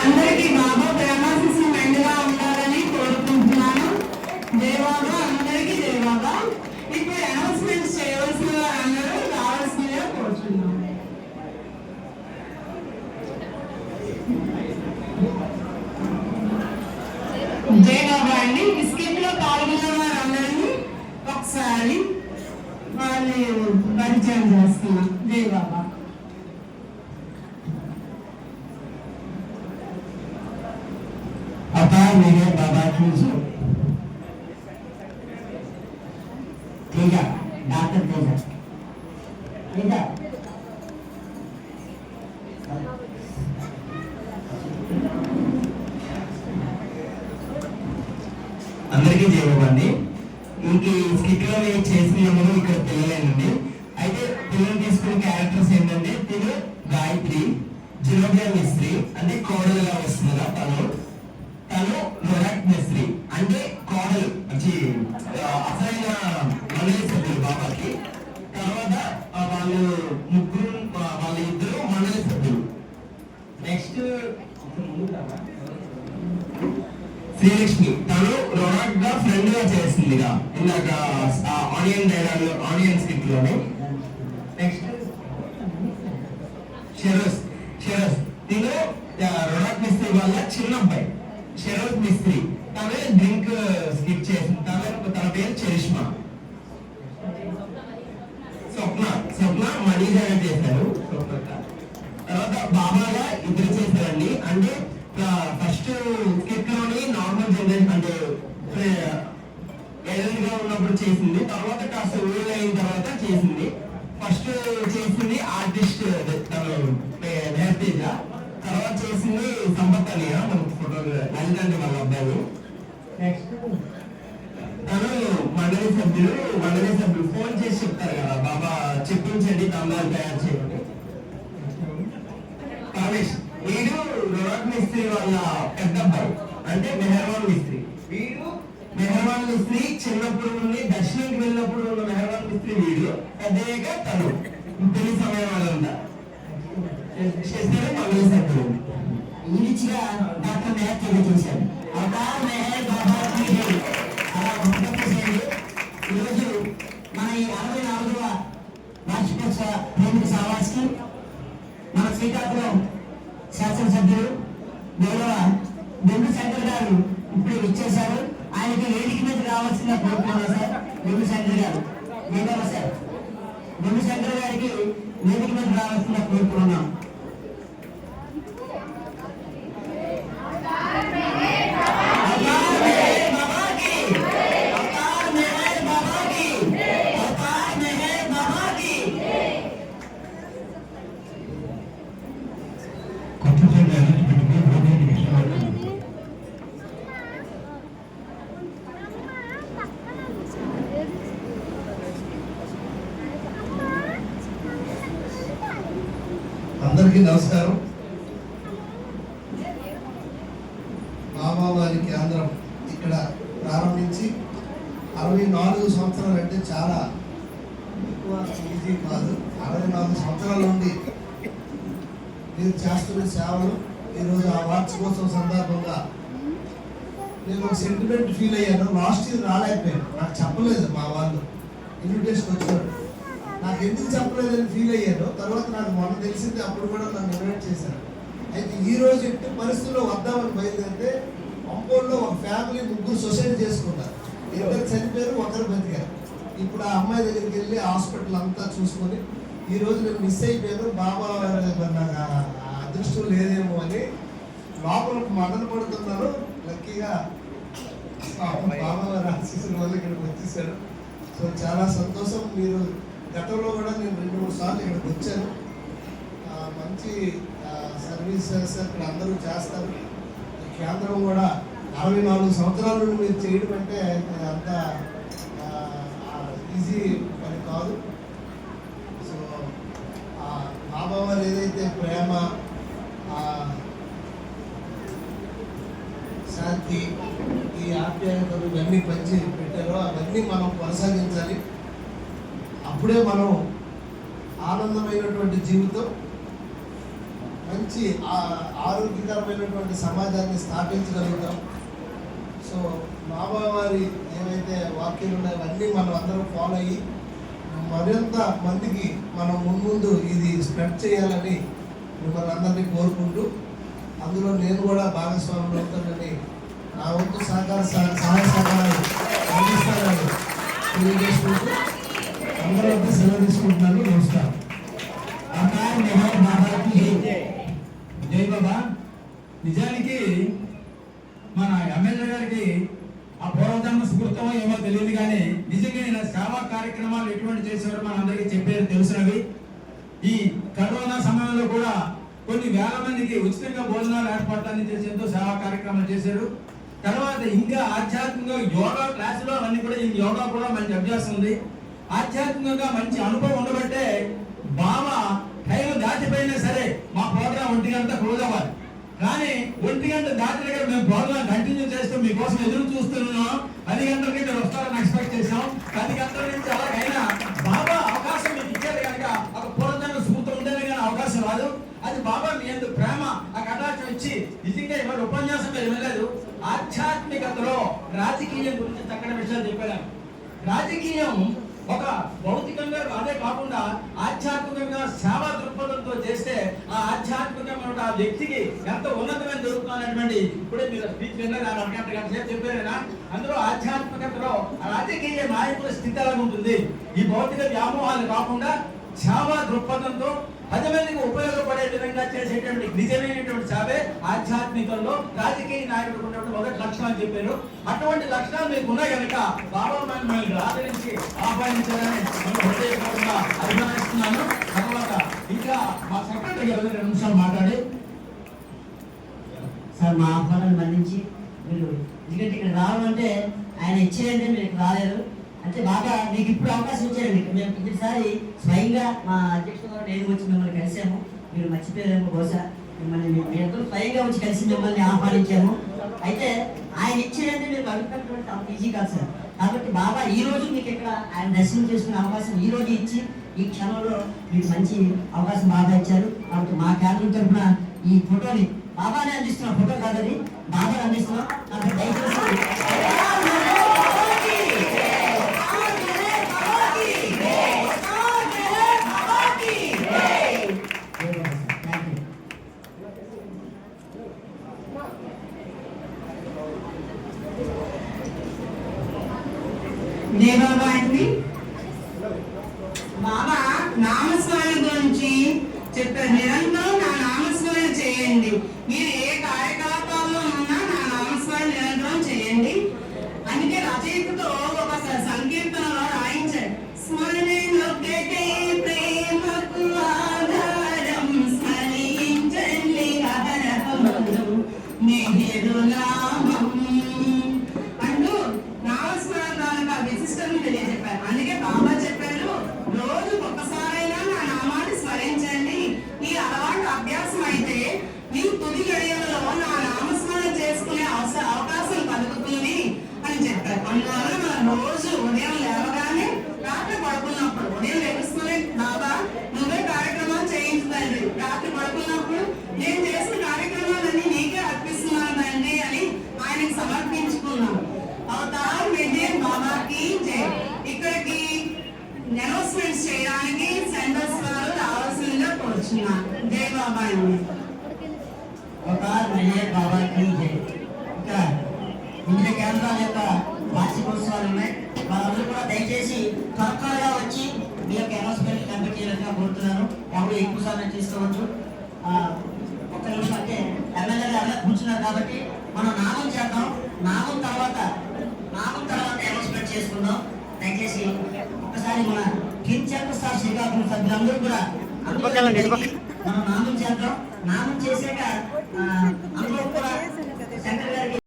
అందరికీ బాబా ప్రేమాశిస్సు మెండుగా ఉండాలని కోరుకుంటున్నాను. జై బాబా, అందరికీ జై బాబా. ఇప్పుడు అనౌన్స్మెంట్స్ చేయవలసిన వారందరూ రావాల్సిందిగా కోరుతున్నాను. జై బాబా అండి. బిస్కెట్ లో పాల్గొన్న వారందరినీ ఒకసారి వాళ్ళని పరిచయం చేస్తున్నాం. జై బాబా. मेरे बाबा की जो तेजा डॉक्टर तेजा तेजा అందరికీ జయబాబండి. ఇంక స్కిట్ లో నేను చేసినాము ఇక్కడ పిల్లలేనండి. అయితే పిల్లలు తీసుకునే క్యారెక్టర్స్ ఏంటంటే తిను గాయత్రి, జిరోబియా మిస్త్రి అంటే కోడలుగా వస్తుందా తను రొనాక్ మిస్త్రి అంటే కోడలు అసలైన మండలి సభ్యులు బాబాకి. తర్వాత వాళ్ళు ముగ్గురు వాళ్ళ ఇద్దరు మండలి సభ్యులు. నెక్స్ట్ శ్రీలక్ష్మి, తను రొనాక్ గా ఫ్రెండ్ గా చేస్తుంది ఇందాక ఆనియన్ డైలాగ్ ఆనియన్ స్కిట్ లోనే. నెక్స్ట్ షెరోస్ తిను రొనాక్ మిస్త్రి వాళ్ళ చిన్న అబ్బాయి. షెరోజ్ మిస్త్రి తనే డ్రింక్ స్కిప్ చేసింది. తన పేరు చరిష్మా. స్వప్న మనీగా చేశారు. తర్వాత బాబాగా ఇద్దరు చేశారండి. అంటే ఫస్ట్ స్కిట్ లోని నార్మల్ జనరేషన్ అంటే ఎల్ఎల్ గా ఉన్నప్పుడు చేసింది. తర్వాత కాస్త ఊళ్ళో అయిన తర్వాత చేసింది. ఫస్ట్ చేసింది ఆర్టిస్ట్ తను నేర్తేజ. తర్వాత చేసింది సంపత్ అలియా మనకు ఫోటో లలితండి వాళ్ళ అబ్బాయి. నెక్స్ట్ తను మండలి సభ్యులు ఫోన్ చేసి చెప్తారు కదా బాబా చెప్పించండి తాంబాలు తయారు చేయండి. పరమేష్ వీడు రొనాక్ మిస్త్రి వాళ్ళ పెద్ద అబ్బాయి అంటే మెహర్వాన్ మిస్త్రి. వీడు మెహర్వాన్ మిస్త్రి చిన్నప్పుడు నుండి దర్శనంకి వెళ్ళినప్పుడు ఉన్న మెహర్వాన్ మిస్త్రి వీడు. పెద్దగా తను పెళ్లి సమయం వాళ్ళంతా చేస్తారు మండలి సభ్యులు. ఈడిచిగా డాక్టర్ మెహర్ తెలియజేశారు. ఈరోజు మన ఈ 64వ వార్షికోత్సవ ప్రేమిక సహవాస్కి మన శ్రీకాకుళం శాసనసభ్యులు గౌరవ బొండు శంకర్ గారు ఇప్పుడు ఇచ్చేశారు. ఆయనకి వేదిక మీద రావాల్సిందిగా కోరుకున్నారు సార్. బొండు శంకర్ గారు సార్, బొండు శంకర్ గారికి వేదిక మీద రావాల్సిందిగా కోరుకున్నాం. అందరికీ నమస్కారం. బాబా వారి కేంద్రం ఇక్కడ ప్రారంభించి 64 సంవత్సరాలు అంటే చాలా ఎక్కువ ఈజీ కాదు. 64 సంవత్సరాల నుండి మీరు చేస్తున్న సేవలు ఈరోజు ఆ వార్షికోత్సవం సందర్భంగా నేను ఒక సెంటిమెంట్ ఫీల్ అయ్యాను. లాస్ట్ ఇయర్ రాలేకపోయాను, నాకు చెప్పలేదు మా వాళ్ళు. ఇన్విటేషన్ వచ్చాడు, నాకు ఎందుకు చెప్పలేదని ఫీల్ అయ్యాను. తర్వాత నాకు మొన్న తెలిసింది, అప్పుడు కూడా నన్ను ఇన్వైట్ చేశాను. అయితే ఈ రోజు ఎట్టి పరిస్థితుల్లో వద్దామని బయలుదేరితే పంపోల్లో ఒక ఫ్యామిలీ ముగ్గురు సొసైటీ చేసుకున్నారు. ఇద్దరు చనిపోయారు, ఒకరు బతికారు. ఇప్పుడు ఆ అమ్మాయి దగ్గరికి వెళ్ళి హాస్పిటల్ అంతా చూసుకొని ఈ రోజు నేను మిస్ అయిపోయాను. బాబా నాకు అదృష్టం లేదేమో అని లోపల మదన పడుతున్నాను. లక్కీగా బాబా వారి ఆశీస్సుల వల్ల ఇక్కడికి వచ్చేసాడు. సో చాలా సంతోషం. మీరు గతంలో కూడా నేను 2-3 సార్లు ఇక్కడికి వచ్చాను. మంచి సర్వీసెస్ ఇక్కడ అందరూ చేస్తారు. ఈ కేంద్రం కూడా 64 సంవత్సరాల నుండి మీరు చేయడం అంటే అంత ఈజీ పని కాదు. సో బాబా వారు ఏదైతే ప్రేమ, శాంతి, ఈ ఆప్యాయతలు ఇవన్నీ పంచి పెట్టారో అవన్నీ మనం కొనసాగించాలి. అప్పుడే మనం ఆనందమైనటువంటి జీవితం, మంచి ఆరోగ్యకరమైనటువంటి సమాజాన్ని స్థాపించగలుగుతాం. సో బాబావారి ఏవైతే వాక్యాలు ఉన్నాయో అవన్నీ మనం అందరం ఫాలో అయ్యి మరింత మందికి మనం ముందు ఇది స్ప్రెడ్ చేయాలని మిమ్మల్ని అందరినీ కోరుకుంటూ, అందులో నేను కూడా భాగస్వామ్యం అవుతానని నా వంతు సహాయ సహకారాలు అందిస్తానని తెలియజేసుకుంటూ అందరూ సెలవు తీసుకుంటున్నాను. నమస్కారం. జై బాబా. నిజానికి మన ఎమ్మెల్యే గారికి ఆ పూర్వజన్మ స్ఫూర్తం ఏమో తెలియదు, కానీ నిజంగా నేను సేవా కార్యక్రమాలు ఎటువంటి చేసేవారు మన అందరికీ చెప్పేది తెలిసినవి. ఈ కరోనా సమయంలో కూడా కొన్ని వేల మందికి ఉచితంగా భోజనాలు ఏర్పాట్లన్నీ చేసి ఎంతో సేవా కార్యక్రమాలు చేశారు. తర్వాత ఇంకా ఆధ్యాత్మికంగా యోగా క్లాసులో అవన్నీ కూడా ఈ యోగా కూడా మంచి అభ్యాసం ఉంది. ఆధ్యాత్మికంగా మంచి అనుభవం ఉండబట్టే బాబా టైం దాటిపోయినా సరే మా ప్రోగ్రాం 1 గంట క్లోజ్ అవ్వాలి, కానీ 1 గంట దాటిన దగ్గర మేము ప్రోగ్రాం కంటిన్యూ చేస్తూ మీకోసం ఎదురు చూస్తున్నాం. 10 గంటలకి మీరు వస్తారని ఎక్స్పెక్ట్ చేసాం. 10 గంటల నుంచి అలాగైనా బాబా అవకాశం మీకు ఇచ్చారు కనుక ఒక పూర్వజన్మ స్ఫూర్తి ఉంటేనే కానీ అవకాశం రాదు. అది బాబా మీ ఎందుకు ప్రేమ ఆ కటాక్షం ఇచ్చి నిజంగా ఇవాళ ఉపన్యాసం మీరు వినలేదు. ఆధ్యాత్మికతలో రాజకీయం గురించి చక్కటి విషయాలు చెప్పాను. రాజకీయం ఒక భౌతికంగా అదే కాకుండా ఆధ్యాత్మికంగా సేవా దృక్పథంతో చేస్తే ఆ ఆధ్యాత్మికమైన ఆ వ్యక్తికి ఎంత ఉన్నతమైన జరుగుతున్నటువంటి ఇప్పుడే మీరు స్పీచ్ విన్నారు, 1 గంట సేపు చెప్పారైనా. అందులో ఆధ్యాత్మికతలో రాజకీయ నాయకుల స్థితి ఎలా ఉంటుంది, ఈ భౌతిక వ్యామోహాలు కాకుండా సేవా దృక్పథంతో 10 మందికి ఉపయోగపడే విధంగా చేసేటువంటి నిజమైనటువంటి సేవే ఆధ్యాత్మికంలో రాజకీయ నాయకుడు ఉన్నటువంటి మొదటి లక్షణాలు చెప్పారు. అటువంటి లక్షణాలు మీకు ఉన్నాయి కనుక బాబా మిమ్మల్ని ఆదరించి ఆహ్వానించాలని హృదయపూర్వకంగా అభిమానిస్తున్నాను. తర్వాత ఇంకా మా సెక్రటరీ గారు 2 నిమిషాలు మాట్లాడి సార్ మా ఆహ్వానాన్ని మన్నించి మీరు ఎందుకంటే ఇక్కడ రావాలంటే ఆయన ఇచ్చేయంటే మీరు ఇక్కడ రాలేరు అంటే బాగా మీకు ఇప్పుడు అవకాశం ఇచ్చారండి. మేము ప్రతిసారి స్వయంగా మా అధ్యక్షుడు గారు నేను వచ్చి మిమ్మల్ని కలిసాము, మీరు మర్చిపోయారేమో బహుశా. మిమ్మల్ని మీరందరూ స్వయంగా వచ్చి కలిసి మిమ్మల్ని ఆహ్వానించాము. అయితే ఆయన ఇచ్చేయంటే మీరు అడుగుతున్నటువంటి అంత ఈజీ కాదు సార్. కాబట్టి బాబా ఈ రోజు మీకు ఇక్కడ ఆయన దర్శనం చేసుకునే అవకాశం ఈ రోజు ఇచ్చి ఈ క్షణంలో మీకు మంచి అవకాశం బాబా ఇచ్చారు. కాబట్టి మా కేంద్రం తరఫున ఈ ఫోటోని బాబానే అందిస్తున్నాం, ఫోటో కాదని బాబాని అందిస్తున్నాం. కాబట్టి దయచేసి దేవాబా అండి, బాబా నామస్మరణ గురించి చెప్పారు. నిరంతరం నా నామస్మరణ చేయండి, మీరు ఏ కార్యకలాపాల్లో ఉన్నా నా నామస్మరణ నిరంతరం చేయండి. అందుకే రచయితతో ఒక సంకీర్తనలో రాయించాడు. స్మరణే నొక్కటే ప్రేమకు ఆధారం, స్మరించండి అహరహము నెహరు నామం అంటూ నామస్మరణ విశిష్టతను తెలియజెప్పారు. అందుకే బాబా చెప్పారు, రోజు ఒక్కసారైనా నా నామాన్ని స్మరించండి. ఈ అలవాటు అభ్యాసం అయితే మీ తుది గడియలలో నా నామస్మరణ చేసుకునే అవకాశం కలుగుతుంది అని చెప్పారు. అందువల్ల మనం రోజు ఉదయం లేవగానే రాత్రి పడుకున్నప్పుడు, ఉదయం లేపుస్తూనే బాబా నువ్వే కార్యక్రమాలు చేయించదండి, రాత్రి పడుకున్నప్పుడు నేను చేసిన కార్యక్రమాలన్నీ నీకే అర్పిస్తున్నాను తండ్రి అని ఆయనకి సమర్పించుకున్నాను. అవతార్ విజయ్ బాబాకి జై. ఇక్కడికి అనౌన్స్మెంట్స్ చేయడానికి సెంటర్స్ వారు రావాల్సిందిగా కోరుచున్నాను. జై బాబా అండి. అవతార్ విజయ్ బాబాకి జై. ఇంకా వివిధ కేంద్రాల యొక్క వార్షికోత్సవాలు ఉన్నాయి. వాళ్ళందరూ కూడా దయచేసి త్వరగా వచ్చి మీ యొక్క అనౌన్స్మెంట్ కంప్లీట్ చేయాలని కోరుతున్నాను. ఎవరు ఎక్కువ సమయం తీసుకోవచ్చు. 1 నిమిషం అంటే ఎమ్మెల్యే గారు కూర్చున్నారు కాబట్టి మనం నామం చేద్దాం. నామం తర్వాత అనౌన్స్మెంట్ చేసుకుందాం. దయచేసి ఒకసారి మన కించర్ సార్ శ్రీకాకుళం సభ్యులందరూ కూడా మనం నామం చేద్దాం. నామం చేశాక అందులో కూడా శంకర్ గారికి